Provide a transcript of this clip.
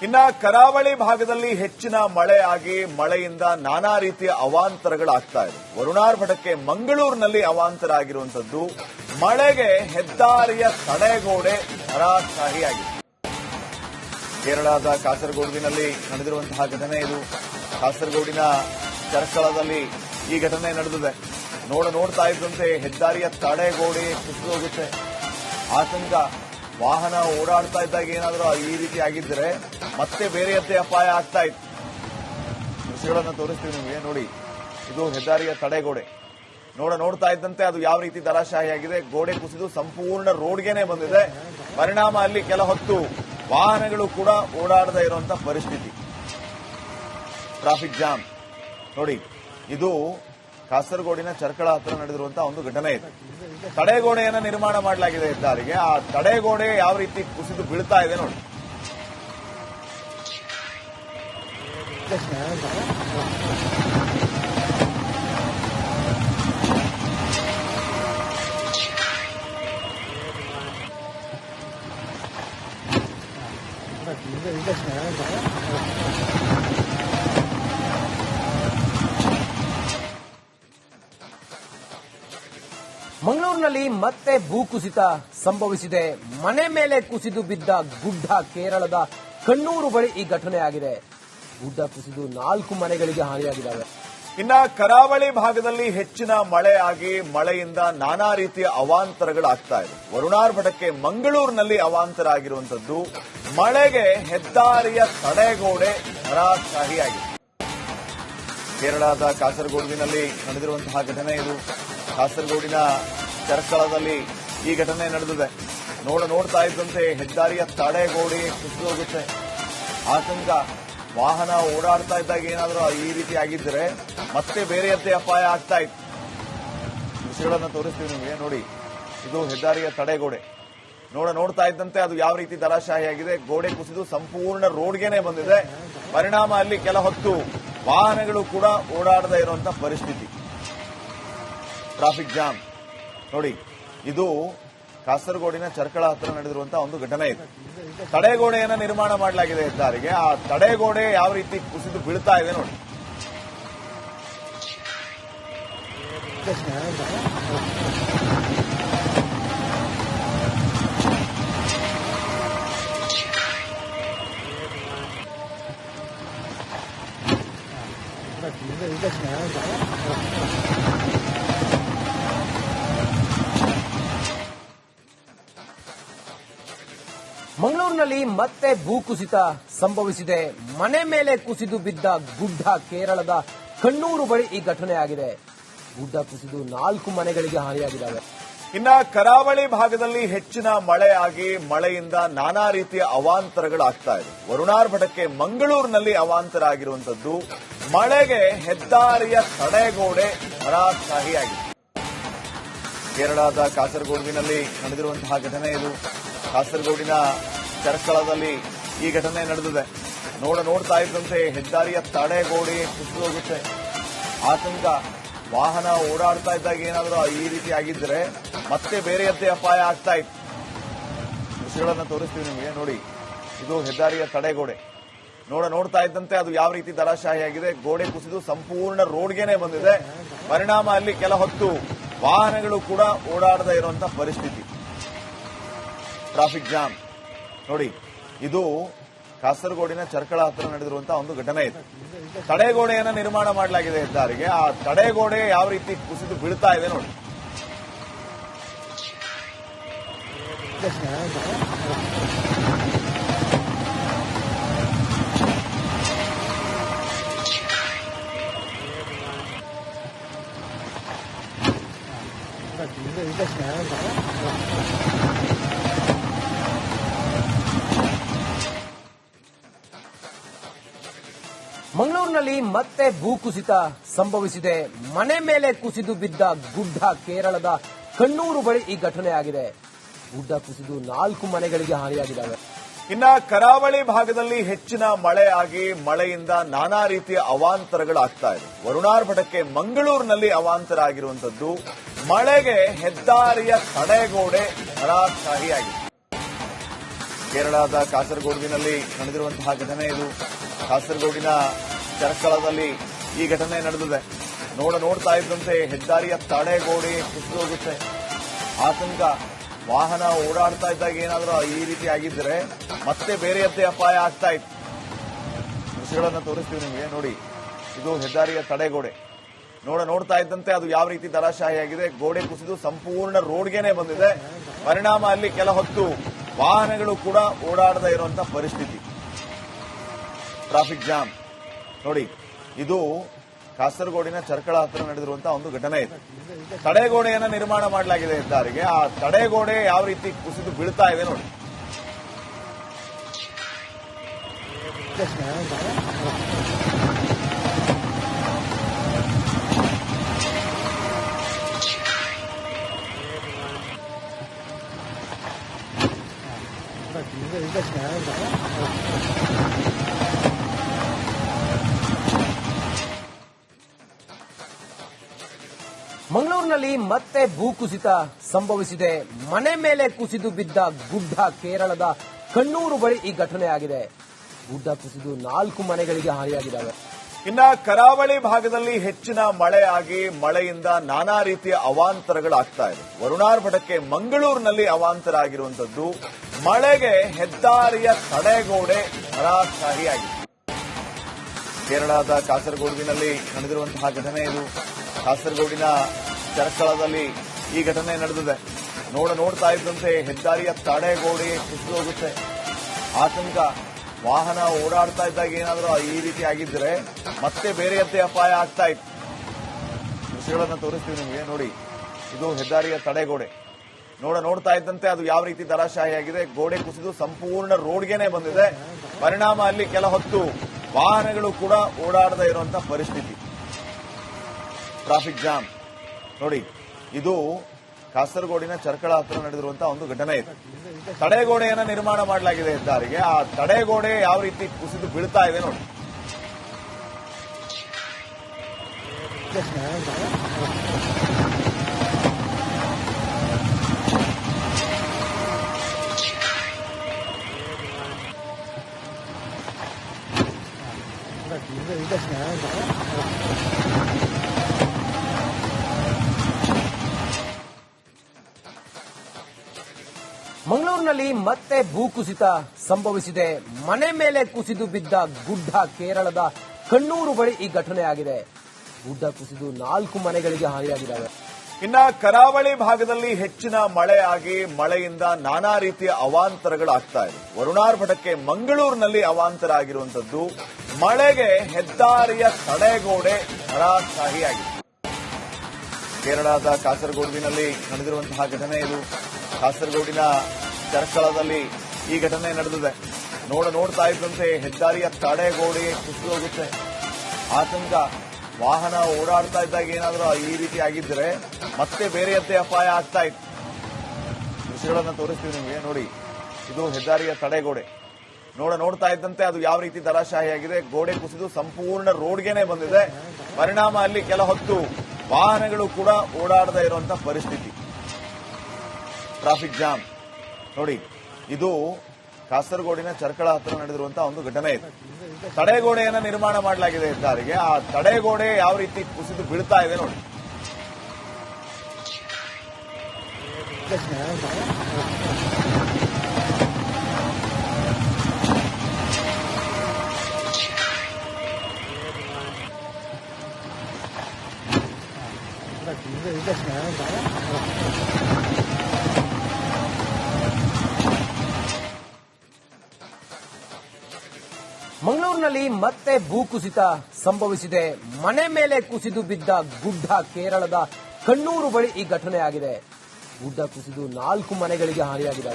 ಇನ್ನ ಕರಾವಳಿ ಭಾಗದಲ್ಲಿ ಹೆಚ್ಚಿನ ಮಳೆ ಆಗಿ ಮಳೆಯಿಂದ ನಾನಾ ರೀತಿಯ ಅವಾಂತರಗಳಾಗ್ತಾ ಇದೆ. ವರುಣಾರ್ಭಟಕ್ಕೆ ಮಂಗಳೂರಿನಲ್ಲಿ ಅವಾಂತರ ಆಗಿರುವಂತದ್ದು. ಮಳೆಗೆ ಹೆದ್ದಾರಿಯ ತಡೆಗೋಡೆ ಹರಾಶಾಹಿಯಾಗಿದೆ. ಕೇರಳದ ಕಾಸರಗೋಡಿನಲ್ಲಿ ನಡೆದಿರುವಂತಹ ಘಟನೆ ಇದು. ಕಾಸರಗೋಡಿನ ಚರ್ಚಳದಲ್ಲಿ ಈ ಘಟನೆ ನಡೆದಿದೆ. ನೋಡ್ತಾ ಇದ್ದಂತೆ ಹೆದ್ದಾರಿಯ ತಡೆಗೋಡೆ ಕುಸಿದು ಹೋಗುತ್ತೆ. ಆತಂಕ. ವಾಹನ ಓಡಾಡ್ತಾ ಇದ್ದಾಗ ಏನಾದರೂ ಈ ರೀತಿ ಆಗಿದ್ದರೆ ಮತ್ತೆ ಬೇರೆಯದ್ದೇ ಅಪಾಯ ಆಗ್ತಾ ಇತ್ತು. ದೃಶ್ಯಗಳನ್ನು ತೋರಿಸ್ತೀವಿ ನಿಮಗೆ. ನೋಡಿ, ಇದು ಹೆದ್ದಾರಿಯ ತಡೆಗೋಡೆ. ನೋಡ್ತಾ ಇದ್ದಂತೆ ಅದು ಯಾವ ರೀತಿ ಧರಾಶಾಹಿಯಾಗಿದೆ. ಗೋಡೆ ಕುಸಿದು ಸಂಪೂರ್ಣ ರೋಡ್ಗೆನೆ ಬಂದಿದೆ. ಪರಿಣಾಮ ಅಲ್ಲಿ ಕೆಲ ಹೊತ್ತು ವಾಹನಗಳು ಕೂಡ ಓಡಾಡದೇ ಇರುವಂತಹ ಪರಿಸ್ಥಿತಿ. Traffic jam. ನೋಡಿ, ಇದು ಕಾಸರಗೋಡಿನ ಚರ್ಕಳ ಹತ್ರ ನಡೆದಿರುವಂತಹ ಒಂದು ಘಟನೆ ಇದೆ. ತಡೆಗೋಡೆಯನ್ನು ನಿರ್ಮಾಣ ಮಾಡಲಾಗಿದೆ ಹೆದ್ದಾರಿಗೆ. ಆ ತಡೆಗೋಡೆ ಯಾವ ರೀತಿ ಕುಸಿದು ಬೀಳ್ತಾ ಇದೆ ನೋಡಿ. ಮಂಗಳೂರಿನಲ್ಲಿ ಮತ್ತೆ ಭೂಕುಸಿತ ಸಂಭವಿಸಿದೆ. ಮನೆ ಮೇಲೆ ಕುಸಿದು ಬಿದ್ದ ಗುಡ್ಡ. ಕೇರಳದ ಕಣ್ಣೂರು ಬಳಿ ಈ ಘಟನೆ ಆಗಿದೆ. ಗುಡ್ಡ ಕುಸಿದು 4 ಮನೆಗಳಿಗೆ ಹಾನಿಯಾಗಿದ್ದಾವೆ. ಇನ್ನ ಕರಾವಳಿ ಭಾಗದಲ್ಲಿ ಹೆಚ್ಚಿನ ಮಳೆ ಆಗಿ ಮಳೆಯಿಂದ ನಾನಾ ರೀತಿಯ ಅವಾಂತರಗಳಾಗ್ತಾ ಇದೆ. ವರುಣಾರ್ಭಟಕ್ಕೆ ಮಂಗಳೂರಿನಲ್ಲಿ ಅವಾಂತರ ಆಗಿರುವಂತದ್ದು. ಮಳೆಗೆ ಹೆದ್ದಾರಿಯ ತಡೆಗೋಡೆ ಹರಾಶಾಹಿಯಾಗಿದೆ. ಕೇರಳದ ಕಾಸರಗೋಡಿನಲ್ಲಿ ನಡೆದಿರುವಂತಹ ಘಟನೆ ಇದು. ಕಾಸರಗೋಡಿನ ಚರ್ಚಳದಲ್ಲಿ ಈ ಘಟನೆ ನಡೆದಿದೆ. ನೋಡ್ತಾ ಇದ್ದಂತೆ ಹೆದ್ದಾರಿಯ ತಡೆಗೋಡೆ ಕುಸಿದು ಹೋಗುತ್ತೆ. ಆತಂಕ. ವಾಹನ ಓಡಾಡ್ತಾ ಇದ್ದಾಗ ಏನಾದರೂ ಈ ರೀತಿ ಆಗಿದ್ದರೆ ಮತ್ತೆ ಬೇರೆಯದ್ದೇ ಅಪಾಯ ಆಗ್ತಾ ಇತ್ತು. ದೃಶ್ಯಗಳನ್ನು ತೋರಿಸ್ತೀವಿ ನಿಮಗೆ. ನೋಡಿ, ಇದು ಹೆದ್ದಾರಿಯ ತಡೆಗೋಡೆ. ನೋಡ್ತಾ ಇದ್ದಂತೆ ಅದು ಯಾವ ರೀತಿ ಧರಾಶಾಹಿಯಾಗಿದೆ. ಗೋಡೆ ಕುಸಿದು ಸಂಪೂರ್ಣ ರೋಡ್ಗೆನೆ ಬಂದಿದೆ. ಪರಿಣಾಮ ಅಲ್ಲಿ ಕೆಲ ಹೊತ್ತು ವಾಹನಗಳು ಕೂಡ ಓಡಾಡದೇ ಇರುವಂತಹ ಪರಿಸ್ಥಿತಿ. Traffic jam. ನೋಡಿ, ಇದು ಕಾಸರಗೋಡಿನ ಚರ್ಕಳ ಹತ್ರ ನಡೆದಿರುವಂತಹ ಒಂದು ಘಟನೆ ಇದೆ. ತಡೆಗೋಡೆಯನ್ನು ನಿರ್ಮಾಣ ಮಾಡಲಾಗಿದೆ ಹೆದ್ದಾರಿಗೆ. ಆ ತಡೆಗೋಡೆ ಯಾವ ರೀತಿ ಕುಸಿದು ಬೀಳ್ತಾ ಇದೆ ನೋಡಿ. ಮಂಗಳೂರಿನಲ್ಲಿ ಮತ್ತೆ ಭೂಕುಸಿತ ಸಂಭವಿಸಿದೆ. ಮನೆ ಮೇಲೆ ಕುಸಿದು ಬಿದ್ದ ಗುಡ್ಡ. ಕೇರಳದ ಕಣ್ಣೂರು ಬಳಿ ಈ ಘಟನೆ ಆಗಿದೆ. ಗುಡ್ಡ ಕುಸಿದು 4 ಮನೆಗಳಿಗೆ ಹಾನಿಯಾಗಿದ್ದಾವೆ. ಇನ್ನ ಕರಾವಳಿ ಭಾಗದಲ್ಲಿ ಹೆಚ್ಚಿನ ಮಳೆ ಆಗಿ ಮಳೆಯಿಂದ ನಾನಾ ರೀತಿಯ ಅವಾಂತರಗಳಾಗ್ತಾ ಇದೆ. ವರುಣಾರ್ಭಟಕ್ಕೆ ಮಂಗಳೂರಿನಲ್ಲಿ ಅವಾಂತರ ಆಗಿರುವಂತದ್ದು. ಮಳೆಗೆ ಹೆದ್ದಾರಿಯ ತಡೆಗೋಡೆ ಹರಾಶಾಹಿಯಾಗಿದೆ. ಕೇರಳದ ಕಾಸರಗೋಡಿನಲ್ಲಿ ನಡೆದಿರುವಂತಹ ಘಟನೆ ಇದು. ಕಾಸರಗೋಡಿನ ಚರ್ಚಳದಲ್ಲಿ ಈ ಘಟನೆ ನಡೆದಿದೆ. ನೋಡ್ತಾ ಇದ್ದಂತೆ ಹೆದ್ದಾರಿಯ ತಡೆಗೋಡೆ ಕುಸಿದು ಹೋಗುತ್ತೆ. ಆತಂಕ. ವಾಹನ ಓಡಾಡ್ತಾ ಇದ್ದಾಗ ಏನಾದರೂ ಈ ರೀತಿ ಆಗಿದ್ದರೆ ಮತ್ತೆ ಬೇರೆಯದ್ದೇ ಅಪಾಯ ಆಗ್ತಾ ಇತ್ತು. ದೃಶ್ಯಗಳನ್ನು ತೋರಿಸ್ತೀವಿ ನಿಮಗೆ. ನೋಡಿ, ಇದು ಹೆದ್ದಾರಿಯ ತಡೆಗೋಡೆ. ನೋಡ್ತಾ ಇದ್ದಂತೆ ಅದು ಯಾವ ರೀತಿ ಧರಾಶಾಹಿಯಾಗಿದೆ. ಗೋಡೆ ಕುಸಿದು ಸಂಪೂರ್ಣ ರೋಡ್ಗೆನೆ ಬಂದಿದೆ. ಪರಿಣಾಮ ಅಲ್ಲಿ ಕೆಲ ಹೊತ್ತು ವಾಹನಗಳು ಕೂಡ ಓಡಾಡದೇ ಇರುವಂತಹ ಪರಿಸ್ಥಿತಿ. Traffic jam. ನೋಡಿ, ಇದು ಕಾಸರಗೋಡಿನ ಚರ್ಕಳ ಹತ್ರ ನಡೆದಿರುವಂತಹ ಒಂದು ಘಟನೆ ಇದೆ. ತಡೆಗೋಡೆಯನ್ನು ನಿರ್ಮಾಣ ಮಾಡಲಾಗಿದೆ ಹೆದ್ದಾರಿಗೆ. ಆ ತಡೆಗೋಡೆ ಯಾವ ರೀತಿ ಕುಸಿದು ಬೀಳ್ತಾ ಇದೆ ನೋಡಿ. ಮಂಗಳೂರಿನಲ್ಲಿ ಮತ್ತೆ ಭೂಕುಸಿತ ಸಂಭವಿಸಿದೆ. ಮನೆ ಮೇಲೆ ಕುಸಿದು ಬಿದ್ದ ಗುಡ್ಡ. ಕೇರಳದ ಕಣ್ಣೂರು ಬಳಿ ಈ ಘಟನೆ ಆಗಿದೆ. ಗುಡ್ಡ ಕುಸಿದು 4 ಮನೆಗಳಿಗೆ ಹಾನಿಯಾಗಿದ್ದಾವೆ. ಇನ್ನ ಕರಾವಳಿ ಭಾಗದಲ್ಲಿ ಹೆಚ್ಚಿನ ಮಳೆ ಆಗಿ ಮಳೆಯಿಂದ ನಾನಾ ರೀತಿಯ ಅವಾಂತರಗಳಾಗ್ತಾ ಇದೆ. ವರುಣಾರ್ಭಟಕ್ಕೆ ಮಂಗಳೂರಿನಲ್ಲಿ ಅವಾಂತರ ಆಗಿರುವಂತದ್ದು. ಮಳೆಗೆ ಹೆದ್ದಾರಿಯ ತಡೆಗೋಡೆ ಹರಾಶಾಹಿಯಾಗಿದೆ. ಕೇರಳದ ಕಾಸರಗೋಡಿನಲ್ಲಿ ನಡೆದಿರುವಂತಹ ಘಟನೆ ಇದು. ಕಾಸರಗೋಡಿನ ಚರ್ಕಳದಲ್ಲಿ ಈ ಘಟನೆ ನಡೆದಿದೆ. ನೋಡ್ತಾ ಇದ್ದಂತೆ ಹೆದ್ದಾರಿಯ ತಡೆಗೋಡೆ ಕುಸಿದು ಹೋಗುತ್ತೆ. ಆತಂಕ. ವಾಹನ ಓಡಾಡ್ತಾ ಇದ್ದಾಗ ಏನಾದರೂ ಈ ರೀತಿ ಆಗಿದ್ರೆ ಮತ್ತೆ ಬೇರೆಯದ್ದೇ ಅಪಾಯ ಆಗ್ತಾ ಇತ್ತು. ದೃಶ್ಯಗಳನ್ನು ತೋರಿಸ್ತೀವಿ ನಿಮಗೆ. ನೋಡಿ, ಇದು ಹೆದ್ದಾರಿಯ ತಡೆಗೋಡೆ. ನೋಡ್ತಾ ಇದ್ದಂತೆ ಅದು ಯಾವ ರೀತಿ ಧರಾಶಾಹಿಯಾಗಿದೆ. ಗೋಡೆ ಕುಸಿದು ಸಂಪೂರ್ಣ ರೋಡ್ಗೆನೆ ಬಂದಿದೆ. ಪರಿಣಾಮ ಅಲ್ಲಿ ಕೆಲ ಹೊತ್ತು ವಾಹನಗಳು ಕೂಡ ಓಡಾಡದೇ ಇರುವಂತಹ ಪರಿಸ್ಥಿತಿ. Traffic jam. ನೋಡಿ, ಇದು ಕಾಸರಗೋಡಿನ ಚರ್ಕಳ ಹತ್ರ ನಡೆದಿರುವಂತಹ ಒಂದು ಘಟನೆ ಇದೆ. ತಡೆಗೋಡೆಯನ್ನ ನಿರ್ಮಾಣ ಮಾಡಲಾಗಿದೆ ಹೆದ್ದಾರಿಗೆ. ಆ ತಡೆಗೋಡೆ ಯಾವ ರೀತಿ ಕುಸಿದು ಬೀಳ್ತಾ ಇದೆ ನೋಡಿ. ಮಂಗಳೂರಿನಲ್ಲಿ ಮತ್ತೆ ಭೂಕುಸಿತ ಸಂಭವಿಸಿದೆ. ಮನೆ ಮೇಲೆ ಕುಸಿದು ಬಿದ್ದ ಗುಡ್ಡ ಕೇರಳದ ಕಣ್ಣೂರು ಬಳಿ ಈ ಘಟನೆ ಆಗಿದೆ. ಗುಡ್ಡ ಕುಸಿದು 4 ಮನೆಗಳಿಗೆ ಹಾನಿಯಾಗಿದ್ದಾವೆ. ಇನ್ನ ಕರಾವಳಿ ಭಾಗದಲ್ಲಿ ಹೆಚ್ಚಿನ ಮಳೆ ಆಗಿ ಮಳೆಯಿಂದ ನಾನಾ ರೀತಿಯ ಅವಾಂತರಗಳಾಗ್ತಾ ಇದೆ. ವರುಣಾರ್ಭಟಕ್ಕೆ ಮಂಗಳೂರಿನಲ್ಲಿ ಅವಾಂತರ ಆಗಿರುವಂತದ್ದು. ಮಳೆಗೆ ಹೆದ್ದಾರಿಯ ತಡೆಗೋಡೆ ಧರಾಶಾಹಿಯಾಗಿದೆ. ಕೇರಳದ ಕಾಸರಗೋಡಿನಲ್ಲಿ ನಡೆದಿರುವಂತಹ ಘಟನೆ ಇದು. ಕಾಸರಗೋಡಿನ ಚರ್ಕಳದಲ್ಲಿ ಈ ಘಟನೆ ನಡೆದಿದೆ. ನೋಡ್ತಾ ಇದ್ದಂತೆ ಹೆದ್ದಾರಿಯ ತಡೆಗೋಡೆ ಕುಸಿದು ಹೋಗುತ್ತೆ. ಆತಂಕ. ವಾಹನ ಓಡಾಡ್ತಾ ಇದ್ದಾಗ ಏನಾದರೂ ಈ ರೀತಿ ಆಗಿದ್ರೆ ಮತ್ತೆ ಬೇರೆಯದ್ದೇ ಅಪಾಯ ಆಗ್ತಾ ಇತ್ತು. ದೃಶ್ಯಗಳನ್ನು ತೋರಿಸ್ತೀವಿ ನಿಮಗೆ. ನೋಡಿ, ಇದು ಹೆದ್ದಾರಿಯ ತಡೆಗೋಡೆ. ನೋಡ್ತಾ ಇದ್ದಂತೆ ಅದು ಯಾವ ರೀತಿ ಧರಾಶಾಹಿಯಾಗಿದೆ. ಗೋಡೆ ಕುಸಿದು ಸಂಪೂರ್ಣ ರೋಡ್ಗೆನೆ ಬಂದಿದೆ. ಪರಿಣಾಮ ಅಲ್ಲಿ ಕೆಲ ಹೊತ್ತು ವಾಹನಗಳು ಕೂಡ ಓಡಾಡದೇ ಇರುವಂತಹ ಪರಿಸ್ಥಿತಿ. Traffic jam. ನೋಡಿ, ಇದು ಕಾಸರಗೋಡಿನ ಚರ್ಕಳ ಹತ್ರ ನಡೆದಿರುವಂತಹ ಒಂದು ಘಟನೆ ಇದೆ. ತಡೆಗೋಡೆಯನ್ನ ನಿರ್ಮಾಣ ಮಾಡಲಾಗಿದೆ ಹೆದ್ದಾರಿಗೆ. ಆ ತಡೆಗೋಡೆ ಯಾವ ರೀತಿ ಕುಸಿದು ಬೀಳ್ತಾ ಇದೆ ನೋಡಿ. ಮಂಗಳೂರಿನಲ್ಲಿ ಮತ್ತೆ ಭೂಕುಸಿತ ಸಂಭವಿಸಿದೆ. ಮನೆ ಮೇಲೆ ಕುಸಿದು ಬಿದ್ದ ಗುಡ್ಡ ಕೇರಳದ ಕಣ್ಣೂರು ಬಳಿ ಈ ಘಟನೆ ಆಗಿದೆ. ಗುಡ್ಡ ಕುಸಿದು 4 ಮನೆಗಳಿಗೆ ಹಾನಿಯಾಗಿದ್ದಾವೆ. ಇನ್ನ ಕರಾವಳಿ ಭಾಗದಲ್ಲಿ ಹೆಚ್ಚಿನ ಮಳೆ ಆಗಿ ಮಳೆಯಿಂದ ನಾನಾ ರೀತಿಯ ಅವಾಂತರಗಳಾಗ್ತಾ ಇದೆ. ವರುಣಾರ್ಭಟಕ್ಕೆ ಮಂಗಳೂರಿನಲ್ಲಿ ಅವಾಂತರ ಆಗಿರುವಂತದ್ದು. ಮಳೆಗೆ ಹೆದ್ದಾರಿಯ ತಡೆಗೋಡೆ ಧರಾಶಾಹಿಯಾಗಿದೆ. ಕೇರಳದ ಕಾಸರಗೋಡಿನಲ್ಲಿ ನಡೆದಿರುವಂತಹ ಘಟನೆ ಇದು. ಕಾಸರಗೋಡಿನ ಚರ್ಕಳದಲ್ಲಿ ಈ ಘಟನೆ ನಡೆದಿದೆ. ನೋಡ್ತಾ ಇದ್ದಂತೆ ಹೆದ್ದಾರಿಯ ತಡೆಗೋಡೆ ಕುಸಿದು ಹೋಗುತ್ತೆ. ಆತಂಕ. ವಾಹನ ಓಡಾಡ್ತಾ ಇದ್ದಾಗ ಏನಾದರೂ ಈ ರೀತಿ ಆಗಿದ್ರೆ ಮತ್ತೆ ಬೇರೆಯದ್ದೇ ಅಪಾಯ ಆಗ್ತಾ ಇತ್ತು. ದೃಶ್ಯಗಳನ್ನು ತೋರಿಸ್ತೀವಿ ನಿಮಗೆ. ನೋಡಿ, ಇದು ಹೆದ್ದಾರಿಯ ತಡೆಗೋಡೆ. ನೋಡ್ತಾ ಇದ್ದಂತೆ ಅದು ಯಾವ ರೀತಿ ಧರಾಶಾಹಿಯಾಗಿದೆ. ಗೋಡೆ ಕುಸಿದು ಸಂಪೂರ್ಣ ರೋಡ್ಗೆನೆ ಬಂದಿದೆ. ಪರಿಣಾಮ ಅಲ್ಲಿ ಕೆಲ ಹೊತ್ತು ವಾಹನಗಳು ಕೂಡ ಓಡಾಡದೇ ಇರುವಂತಹ ಪರಿಸ್ಥಿತಿ. Traffic jam. ನೋಡಿ, ಇದು ಕಾಸರಗೋಡಿನ ಚರ್ಕಳ ಹತ್ರ ನಡೆದಿರುವಂತಹ ಒಂದು ಘಟನೆ ಇದೆ. ತಡೆಗೋಡೆಯನ್ನ ನಿರ್ಮಾಣ ಮಾಡಲಾಗಿದೆ ಹೆದ್ದಾರಿಗೆ. ಆ ತಡೆಗೋಡೆ ಯಾವ ರೀತಿ ಕುಸಿದು ಬೀಳ್ತಾ ಇದೆ ನೋಡಿ. ಮಂಗಳೂರಿನಲ್ಲಿ ಮತ್ತೆ ಭೂಕುಸಿತ ಸಂಭವಿಸಿದೆ. ಮನೆ ಮೇಲೆ ಕುಸಿದು ಬಿದ್ದ ಗುಡ್ಡ ಕೇರಳದ ಕಣ್ಣೂರು ಬಳಿ ಈ ಘಟನೆ ಆಗಿದೆ. ಗುಡ್ಡ ಕುಸಿದು 4 ಮನೆಗಳಿಗೆ ಹಾನಿಯಾಗಿದೆ.